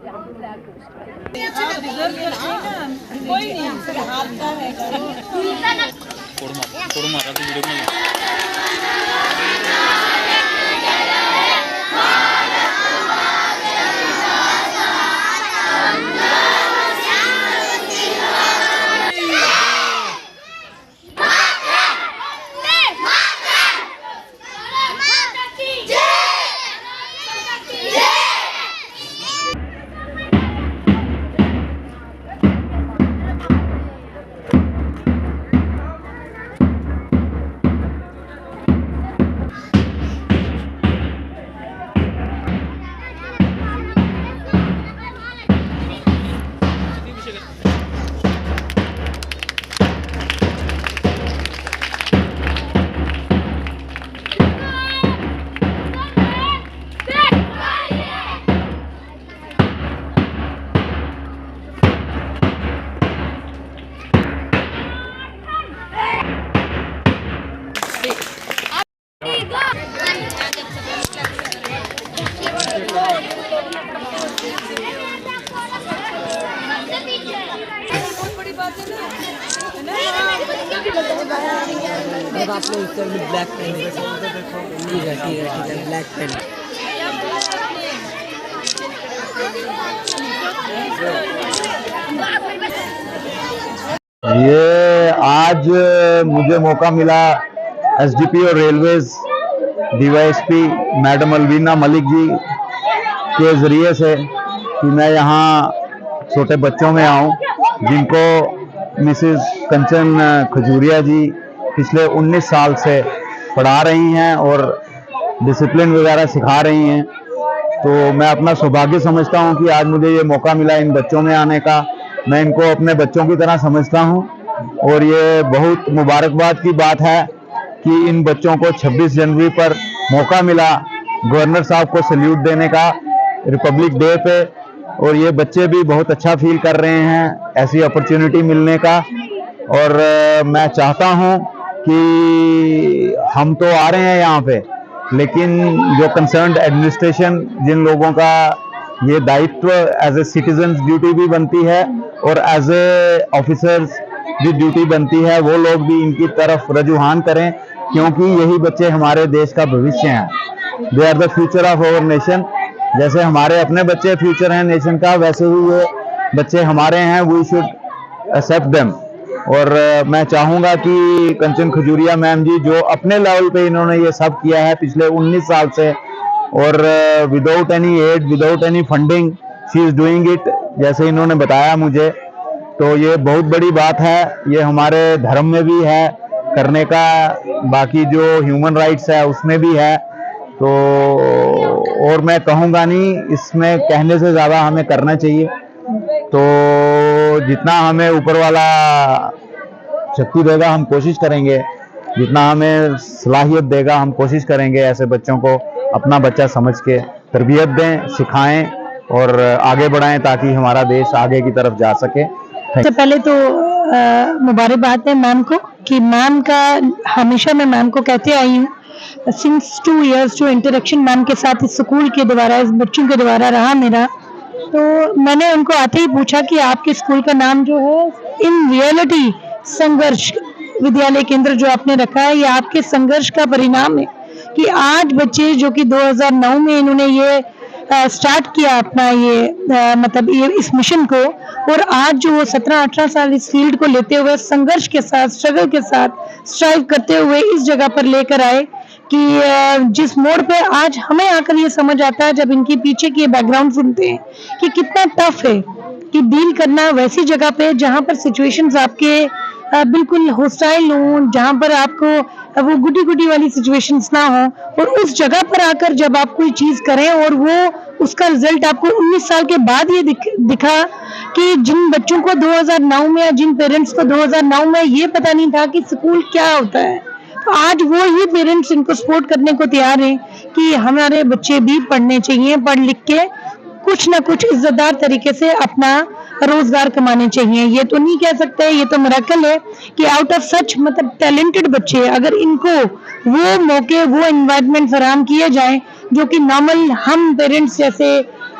कोई नहीं हारता है फोड़ मारा तो वीडियो बना आप लोग इस तरह ब्लैक पेन ठीक है ब्लैक पेन ये आज मुझे मौका मिला एसडीपी और railways DYSP madam Alveena Malik ji के ज़रिए से कि मैं यहाँ छोटे बच्चों में आऊँ जिनको मिसेस कंचन खजूरिया जी पिछले 19 साल से पढ़ा रही हैं और डिसिप्लिन वगैरह सिखा रही हैं। तो मैं अपना सौभाग्य समझता हूं कि आज मुझे ये मौका मिला इन बच्चों में आने का। मैं इनको अपने बच्चों की तरह समझता हूं और ये बहुत मुबारकबाद की बात है कि इन बच्चों को 26 जनवरी पर मौका मिला गवर्नर साहब को सैल्यूट देने का रिपब्लिक डे पे, और ये बच्चे भी बहुत अच्छा फील कर रहे हैं ऐसी अपॉर्चुनिटी मिलने का। और मैं चाहता हूं कि हम तो आ रहे हैं यहाँ पे, लेकिन जो कंसर्न्ड एडमिनिस्ट्रेशन जिन लोगों का ये दायित्व एज ए सिटीजन ड्यूटी भी बनती है और एज ए ऑफिसर्स भी ड्यूटी बनती है, वो लोग भी इनकी तरफ रुझान करें, क्योंकि यही बच्चे हमारे देश का भविष्य हैं। They are the future of our nation. जैसे हमारे अपने बच्चे फ्यूचर हैं नेशन का, वैसे ही ये बच्चे हमारे हैं। We should accept them. और मैं चाहूँगा कि कंचन खजूरिया मैम जी जो अपने लेवल पे इन्होंने ये सब किया है पिछले 19 साल से, और without any ad without any funding she is doing it, जैसे इन्होंने बताया मुझे, तो ये बहुत बड़ी बात है। ये हमारे धर्म में भी है करने का, बाकी जो ह्यूमन राइट्स है उसमें भी है। तो और मैं कहूँगा नहीं, इसमें कहने से ज़्यादा हमें करना चाहिए। तो जितना हमें ऊपर वाला शक्ति देगा हम कोशिश करेंगे, जितना हमें सलाहियत देगा हम कोशिश करेंगे ऐसे बच्चों को अपना बच्चा समझ के तरबियत दें, सिखाएं और आगे बढ़ाएं ताकि हमारा देश आगे की तरफ जा सके। सबसे पहले तो मुबारकबाद है मैम को कि मैम का हमेशा मैं मैम को कहते आई हूँ सिंस 2 इयर्स जो इंटरेक्शन मैम के साथ इस स्कूल के द्वारा इस बच्चों के द्वारा रहा मेरा, तो मैंने उनको आते ही पूछा कि आपके स्कूल का नाम जो है इन रियलिटी संघर्ष विद्यालय केंद्र जो आपने रखा है, ये आपके संघर्ष का परिणाम है कि आज बच्चे जो कि 2009 में इन्होंने ये स्टार्ट किया अपना ये मतलब ये इस मिशन को, और आज जो वो 17-18 साल इस फील्ड को लेते हुए संघर्ष के साथ स्ट्रगल के साथ स्ट्राइव करते हुए इस जगह पर लेकर आए कि जिस मोड़ पे आज हमें आकर ये समझ आता है जब इनके पीछे की बैकग्राउंड सुनते हैं कि कितना टफ है कि डील करना वैसी जगह पे जहां पर सिचुएशंस आपके बिल्कुल होस्टाइल हो, जहां पर आपको वो गुडी गुडी वाली सिचुएशंस ना हो, और उस जगह पर आकर जब आप कोई चीज करें और वो उसका रिजल्ट आपको 19 साल के बाद ये दिखा कि जिन बच्चों को 2009 में या जिन पेरेंट्स को 2009 में ये पता नहीं था कि स्कूल क्या होता है, तो आज वो ही पेरेंट्स इनको सपोर्ट करने को तैयार हैं कि हमारे बच्चे भी पढ़ने चाहिए, पढ़ लिख के कुछ ना कुछ इज्जतदार तरीके से अपना रोजगार कमाने चाहिए। ये तो नहीं कह सकते, ये तो मिरेकल है कि आउट ऑफ सच मतलब टैलेंटेड बच्चे अगर इनको वो मौके वो एनवायरनमेंट फराहम किए जाएं जो कि नॉर्मल हम पेरेंट्स जैसे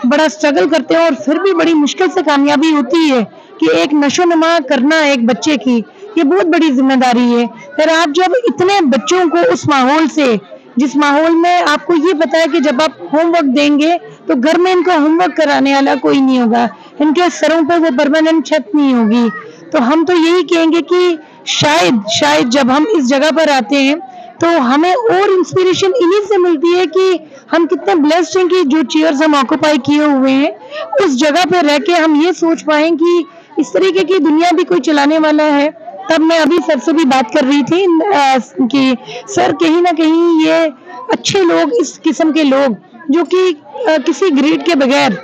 बड़ा स्ट्रगल करते हैं और फिर भी बड़ी मुश्किल से कामयाबी होती है कि एक नशोनुमा करना एक बच्चे की, ये बहुत बड़ी जिम्मेदारी है। फिर आप जब इतने बच्चों को उस माहौल से, जिस माहौल में आपको ये पता है कि जब आप होमवर्क देंगे तो घर में इनको होमवर्क कराने वाला कोई नहीं होगा, इनके सरों पे वो परमानेंट छत नहीं होगी, तो हम तो यही कहेंगे कि शायद जब हम इस जगह पर आते हैं तो हमें और इंस्पिरेशन इन्हीं से मिलती है कि हम कितने ब्लेस्ड हैं कि जो चेयर्स हम ऑक्यूपाई किए हुए हैं उस जगह पर रह के हम ये सोच पाए कि इस तरीके की दुनिया भी कोई चलाने वाला है। तब मैं अभी सर से भी बात कर रही थी कि सर कहीं ना कहीं ये अच्छे लोग, इस किस्म के लोग जो कि किसी ग्रेड के बगैर,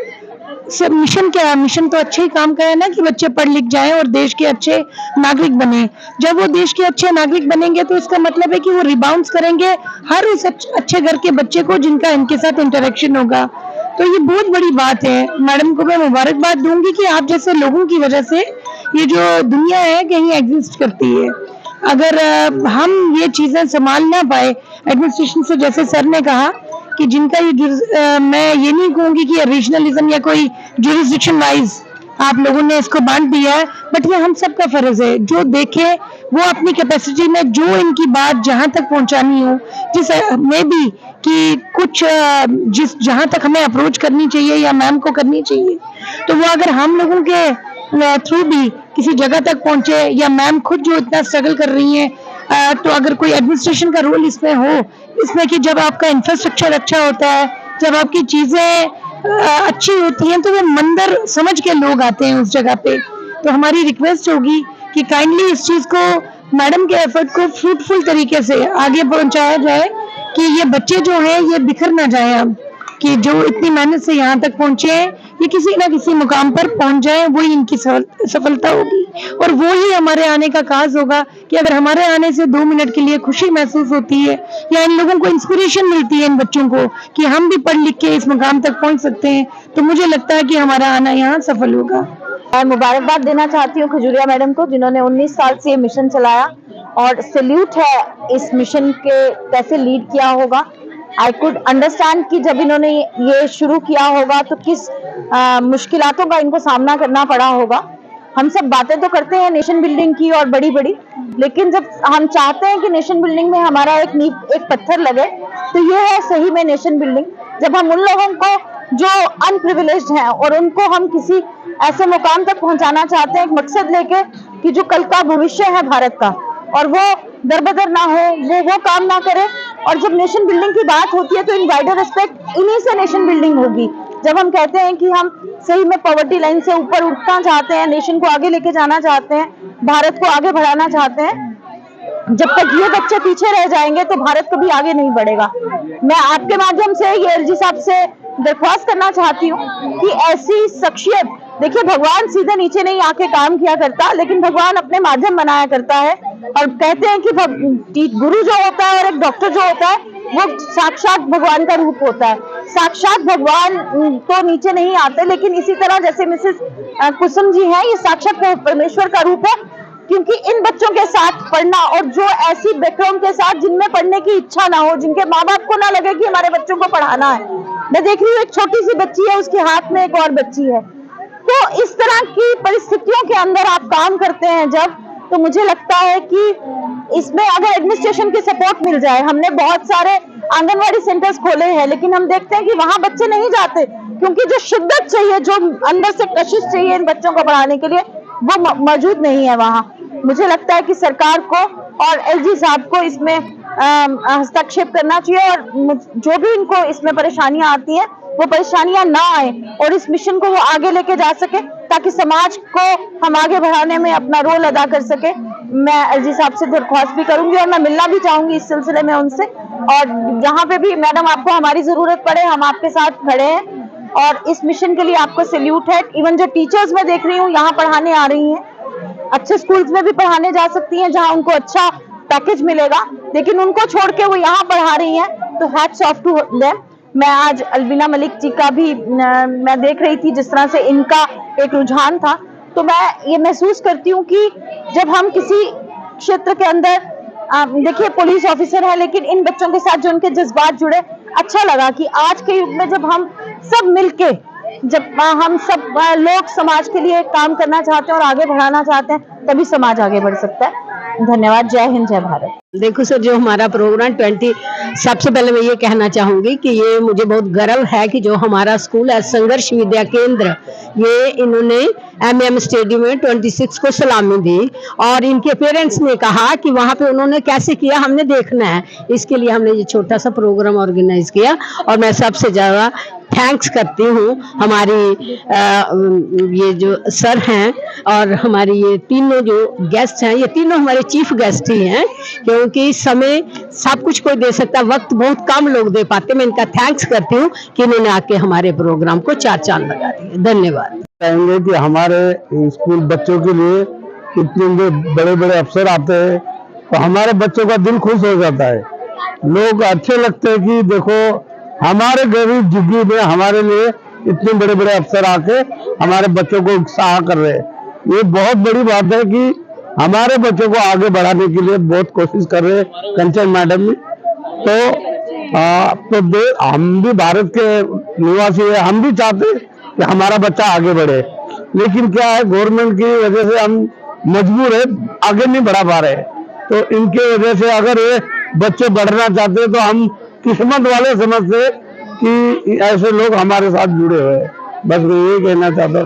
सर मिशन क्या है, मिशन तो अच्छे ही काम का है ना कि बच्चे पढ़ लिख जाएं और देश के अच्छे नागरिक बने। जब वो देश के अच्छे नागरिक बनेंगे तो इसका मतलब है कि वो रिबाउंस करेंगे हर उस अच्छे घर के बच्चे को जिनका इनके साथ इंटरेक्शन होगा। तो ये बहुत बड़ी बात है। मैडम को मैं मुबारकबाद दूंगी कि आप जैसे लोगों की वजह से ये जो दुनिया है कहीं एग्जिस्ट करती है। अगर हम ये चीजें संभाल ना पाए एडमिनिस्ट्रेशन से, जैसे सर ने कहा कि जिनका ये मैं ये नहीं कहूंगी कि रीजनलिज्म या कोई जुरिस्डिक्शन वाइज आप लोगों ने इसको बांट दिया है, बट ये हम सबका फर्ज है जो देखे वो अपनी कैपेसिटी में जो इनकी बात जहां तक पहुंचानी हो, जिस में भी कि कुछ जिस जहां तक हमें अप्रोच करनी चाहिए या मैम को करनी चाहिए, तो वो अगर हम लोगों के थ्रू भी किसी जगह तक पहुंचे या मैम खुद जो इतना स्ट्रगल कर रही हैं, तो अगर कोई एडमिनिस्ट्रेशन का रोल इसमें हो, इसमें कि जब आपका इंफ्रास्ट्रक्चर अच्छा होता है, जब आपकी चीजें अच्छी होती हैं, तो वो मंदिर समझ के लोग आते हैं उस जगह पे। तो हमारी रिक्वेस्ट होगी कि काइंडली इस चीज को, मैडम के एफर्ट को फ्रूटफुल तरीके से आगे पहुंचाया जाए कि ये बच्चे जो हैं ये बिखर ना जाए, अब कि जो इतनी मेहनत से यहाँ तक पहुंचे हैं ये किसी ना किसी मुकाम पर पहुंच जाए, वही इनकी सफलता होगी और वो ही हमारे आने का काज होगा कि अगर हमारे आने से 2 मिनट के लिए खुशी महसूस होती है या इन लोगों को इंस्पिरेशन मिलती है, इन बच्चों को कि हम भी पढ़ लिख के इस मुकाम तक पहुंच सकते हैं, तो मुझे लगता है कि हमारा आना यहाँ सफल होगा। मैं मुबारकबाद देना चाहती हूँ खजूरिया मैडम को, जिन्होंने 19 साल से ये मिशन चलाया और सैल्यूट है इस मिशन के कैसे लीड किया होगा। आई कुड अंडरस्टैंड कि जब इन्होंने ये शुरू किया होगा तो किस मुश्किलातों का इनको सामना करना पड़ा होगा। हम सब बातें तो करते हैं नेशन बिल्डिंग की और बड़ी बड़ी, लेकिन जब हम चाहते हैं कि नेशन बिल्डिंग में हमारा एक पत्थर लगे, तो ये है सही में नेशन बिल्डिंग। जब हम उन लोगों को जो अनप्रिविलेज्ड हैं और उनको हम किसी ऐसे मुकाम तक पहुंचाना चाहते हैं, एक मकसद लेके कि जो कल का भविष्य है भारत का, और वो दरबदर ना हो, वो काम ना करे। और जब नेशन बिल्डिंग की बात होती है तो इन वाइडर रिस्पेक्ट इन्हीं से नेशन बिल्डिंग होगी। जब हम कहते हैं कि हम सही में पॉवर्टी लाइन से ऊपर उठना चाहते हैं, नेशन को आगे लेके जाना चाहते हैं, भारत को आगे बढ़ाना चाहते हैं, जब तक ये बच्चे पीछे रह जाएंगे तो भारत कभी आगे नहीं बढ़ेगा। मैं आपके माध्यम से ये एलजी साहब से दरख्वास्त करना चाहती हूँ कि ऐसी शख्सियत, देखिए भगवान सीधे नीचे नहीं आके काम किया करता, लेकिन भगवान अपने माध्यम बनाया करता है। और कहते हैं कि गुरु जो होता है और एक डॉक्टर जो होता है वो साक्षात भगवान का रूप होता है। साक्षात भगवान तो नीचे नहीं आते, लेकिन इसी तरह जैसे मिसेस कुसुम जी हैं, ये साक्षात परमेश्वर का रूप है, क्योंकि इन बच्चों के साथ पढ़ना और जो ऐसी बैकग्राउंड के साथ जिनमें पढ़ने की इच्छा ना हो, जिनके माँ बाप को ना लगे कि हमारे बच्चों को पढ़ाना है। मैं देख रही हूँ एक छोटी सी बच्ची है, उसके हाथ में एक और बच्ची है। तो इस तरह की परिस्थितियों के अंदर आप काम करते हैं जब, तो मुझे लगता है कि इसमें अगर एडमिनिस्ट्रेशन की सपोर्ट मिल जाए, हमने बहुत सारे आंगनवाड़ी सेंटर्स खोले हैं, लेकिन हम देखते हैं कि वहां बच्चे नहीं जाते, क्योंकि जो शिद्दत चाहिए, जो अंदर से कशिश चाहिए इन बच्चों को पढ़ाने के लिए, वो मौजूद नहीं है वहां। मुझे लगता है कि सरकार को और एलजी साहब को इसमें हस्तक्षेप करना चाहिए और जो भी इनको इसमें परेशानियां आती हैं वो परेशानियां ना आए और इस मिशन को वो आगे लेके जा सके, ताकि समाज को हम आगे बढ़ाने में अपना रोल अदा कर सके। मैं एलजी साहब से दरख्वास्त भी करूंगी और मैं मिलना भी चाहूंगी इस सिलसिले में उनसे, और जहाँ पे भी मैडम आपको हमारी जरूरत पड़े हम आपके साथ खड़े हैं। और इस मिशन के लिए आपको सैल्यूट है। इवन जो टीचर्स मैं देख रही हूँ यहाँ पढ़ाने आ रही हैं, अच्छे स्कूल्स में भी पढ़ाने जा सकती हैं जहाँ उनको अच्छा पैकेज मिलेगा, लेकिन उनको छोड़ के वो यहाँ पढ़ा रही हैं, तो हैट्स ऑफ टू देम। मैं आज अलवीना मलिक जी का भी मैं देख रही थी, जिस तरह से इनका एक रुझान था, तो मैं ये महसूस करती हूँ कि जब हम किसी क्षेत्र के अंदर, देखिए पुलिस ऑफिसर है, लेकिन इन बच्चों के साथ जो उनके जज्बात जुड़े, अच्छा लगा कि आज के युग में जब हम सब मिलके जब हम सब लोग समाज के लिए काम करना चाहते हैं और आगे बढ़ाना चाहते हैं, तभी समाज आगे बढ़ सकता है। धन्यवाद। जय हिंद, जय भारत। देखो सर, जो हमारा प्रोग्राम 20, सबसे पहले मैं ये कहना चाहूंगी कि ये मुझे बहुत गर्व है कि जो हमारा स्कूल है संघर्ष विद्या केंद्र, ये इन्होंने MM स्टेडियम में 26 को सलामी दी और इनके पेरेंट्स ने कहा कि वहां पे उन्होंने कैसे किया हमने देखना है, इसके लिए हमने ये छोटा सा प्रोग्राम ऑर्गेनाइज किया। और मैं सबसे ज्यादा थैंक्स करती हूँ हमारी ये जो सर हैं और हमारी ये तीनों जो गेस्ट हैं, ये तीनों हमारे चीफ गेस्ट ही हैं, क्योंकि इस समय सब कुछ कोई दे सकता, वक्त बहुत कम लोग दे पाते। मैं इनका थैंक्स करती हूँ कि इन्होंने आके हमारे प्रोग्राम को 4 चांद लगा दिए। धन्यवाद। कहेंगे कि हमारे स्कूल बच्चों के लिए इतने बड़े बड़े अफसर आते हैं तो हमारे बच्चों का दिल खुश हो जाता है। लोग अच्छे लगते हैं कि देखो हमारे गरीब झुग्गी में हमारे लिए इतने बड़े बड़े अफसर आके हमारे बच्चों को उत्साह कर रहे हैं। ये बहुत बड़ी बात है कि हमारे बच्चों को आगे बढ़ाने के लिए बहुत कोशिश कर रहे हैं कंचन मैडम। तो हम भी भारत के निवासी है, हम भी चाहते हैं कि हमारा बच्चा आगे बढ़े, लेकिन क्या है गवर्नमेंट की वजह से हम मजबूर है, आगे नहीं बढ़ा पा रहे। तो इनके वजह से अगर ये बच्चे बढ़ना चाहते हैं तो हम किस्मत वाले समझते कि ऐसे लोग हमारे साथ जुड़े हुए हैं। बस मैं यही कहना चाहता हूँ।